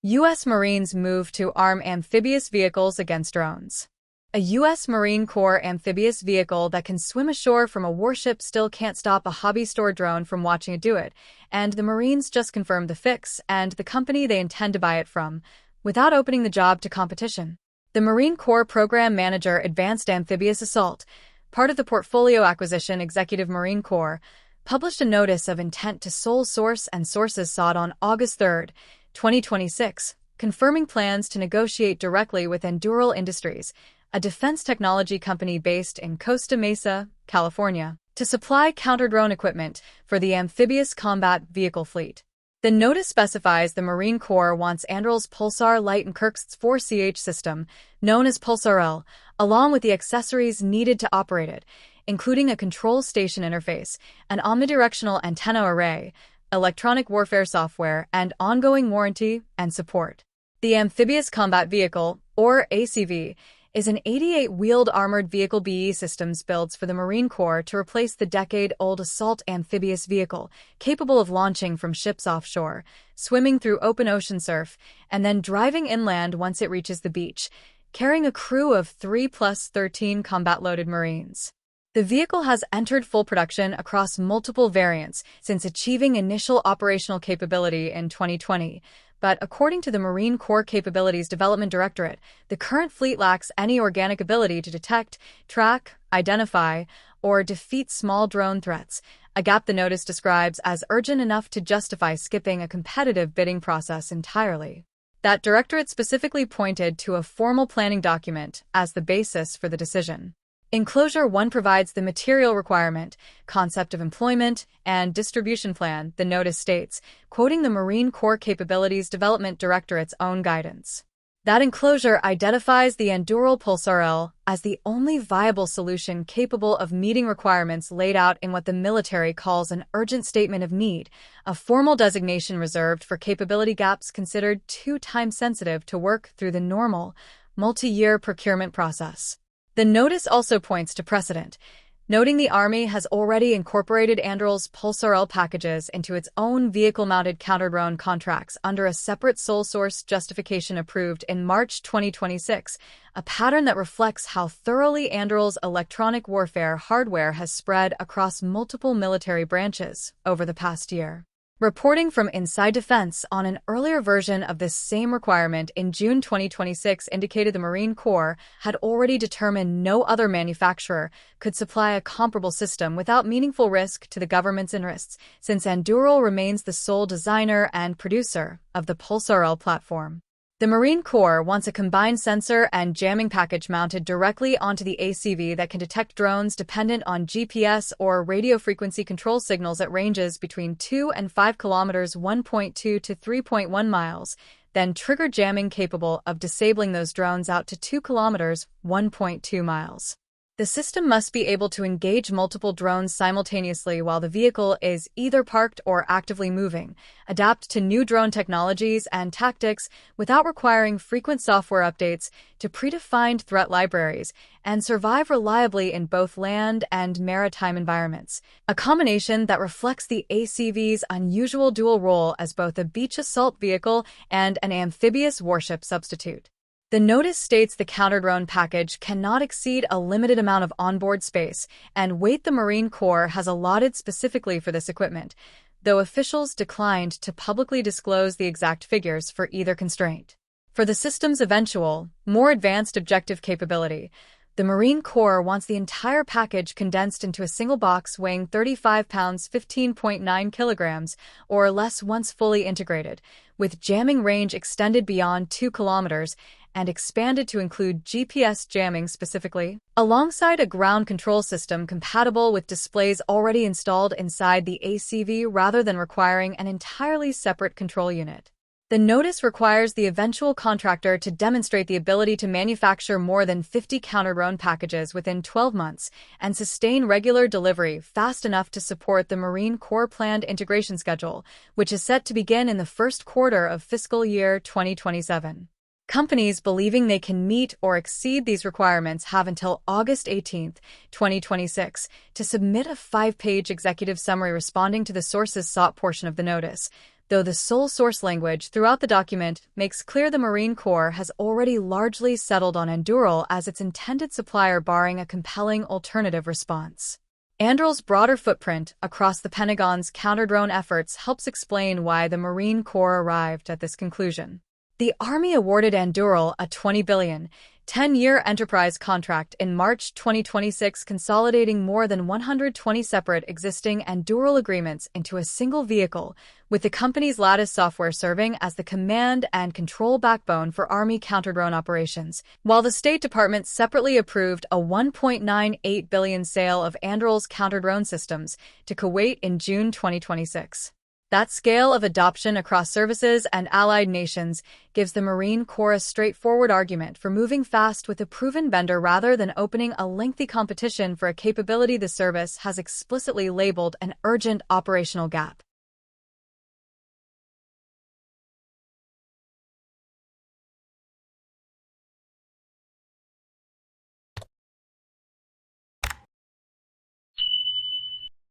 U.S. Marines move to arm amphibious vehicles against drones. A U.S. Marine Corps amphibious vehicle that can swim ashore from a warship still can't stop a hobby store drone from watching it do it, and the Marines just confirmed the fix and the company they intend to buy it from, without opening the job to competition. The Marine Corps Program Manager Advanced Amphibious Assault, part of the portfolio acquisition Executive Marine Corps, published a notice of intent to sole source, and sources saw it on August 3, 2026, confirming plans to negotiate directly with Anduril Industries, a defense technology company based in Costa Mesa, California, to supply counter-drone equipment for the amphibious combat vehicle fleet. The notice specifies the Marine Corps wants Anduril's Pulsar Light and Kirk's 4CH system, known as Pulsar-L, along with the accessories needed to operate it, including a control station interface, an omnidirectional antenna array, electronic warfare software, and ongoing warranty and support. The Amphibious Combat Vehicle, or ACV, is an 88-wheeled armored vehicle BE Systems builds for the Marine Corps to replace the decade-old assault amphibious vehicle, capable of launching from ships offshore, swimming through open ocean surf, and then driving inland once it reaches the beach, carrying a crew of 3+13 combat-loaded Marines. The vehicle has entered full production across multiple variants since achieving initial operational capability in 2020. But according to the Marine Corps Capabilities Development Directorate, the current fleet lacks any organic ability to detect, track, identify, or defeat small drone threats, a gap the notice describes as urgent enough to justify skipping a competitive bidding process entirely. That directorate specifically pointed to a formal planning document as the basis for the decision. Enclosure 1 provides the material requirement, concept of employment, and distribution plan, the notice states, quoting the Marine Corps Capabilities Development Directorate's own guidance. That enclosure identifies the Anduril Pulsar-L as the only viable solution capable of meeting requirements laid out in what the military calls an urgent statement of need, a formal designation reserved for capability gaps considered too time-sensitive to work through the normal, multi-year procurement process. The notice also points to precedent, noting the Army has already incorporated Anduril's Pulsar-L packages into its own vehicle-mounted counter-drone contracts under a separate sole source justification approved in March 2026, a pattern that reflects how thoroughly Anduril's electronic warfare hardware has spread across multiple military branches over the past year. Reporting from Inside Defense on an earlier version of this same requirement in June 2026 indicated the Marine Corps had already determined no other manufacturer could supply a comparable system without meaningful risk to the government's interests, since Anduril remains the sole designer and producer of the Pulsar-L platform. The Marine Corps wants a combined sensor and jamming package mounted directly onto the ACV that can detect drones dependent on GPS or radio frequency control signals at ranges between 2 and 5 kilometers, 1.2 to 3.1 miles, then trigger jamming capable of disabling those drones out to 2 kilometers, 1.2 miles. The system must be able to engage multiple drones simultaneously while the vehicle is either parked or actively moving, adapt to new drone technologies and tactics without requiring frequent software updates to predefined threat libraries, and survive reliably in both land and maritime environments, a combination that reflects the ACV's unusual dual role as both a beach assault vehicle and an amphibious warship substitute. The notice states the counter-drone package cannot exceed a limited amount of onboard space and weight the Marine Corps has allotted specifically for this equipment, though officials declined to publicly disclose the exact figures for either constraint. For the system's eventual, more advanced objective capability, the Marine Corps wants the entire package condensed into a single box weighing 35 pounds 15.9 kilograms or less once fully integrated, with jamming range extended beyond 2 kilometers and expanded to include GPS jamming specifically, alongside a ground control system compatible with displays already installed inside the ACV rather than requiring an entirely separate control unit. The notice requires the eventual contractor to demonstrate the ability to manufacture more than 50 counter-drone packages within 12 months and sustain regular delivery fast enough to support the Marine Corps planned integration schedule, which is set to begin in the first quarter of fiscal year 2027. Companies believing they can meet or exceed these requirements have until August 18, 2026, to submit a 5-page executive summary responding to the sources sought portion of the notice. though the sole source language throughout the document makes clear the Marine Corps has already largely settled on Anduril as its intended supplier, barring a compelling alternative response. Anduril's broader footprint across the Pentagon's counter-drone efforts helps explain why the Marine Corps arrived at this conclusion. The Army awarded Anduril a $20 billion, 10-year enterprise contract in March 2026, consolidating more than 120 separate existing Anduril agreements into a single vehicle, with the company's lattice software serving as the command and control backbone for Army counter-drone operations, while the State Department separately approved a $1.98 billion sale of Anduril's counter-drone systems to Kuwait in June 2026. That scale of adoption across services and allied nations gives the Marine Corps a straightforward argument for moving fast with a proven vendor rather than opening a lengthy competition for a capability the service has explicitly labeled an urgent operational gap.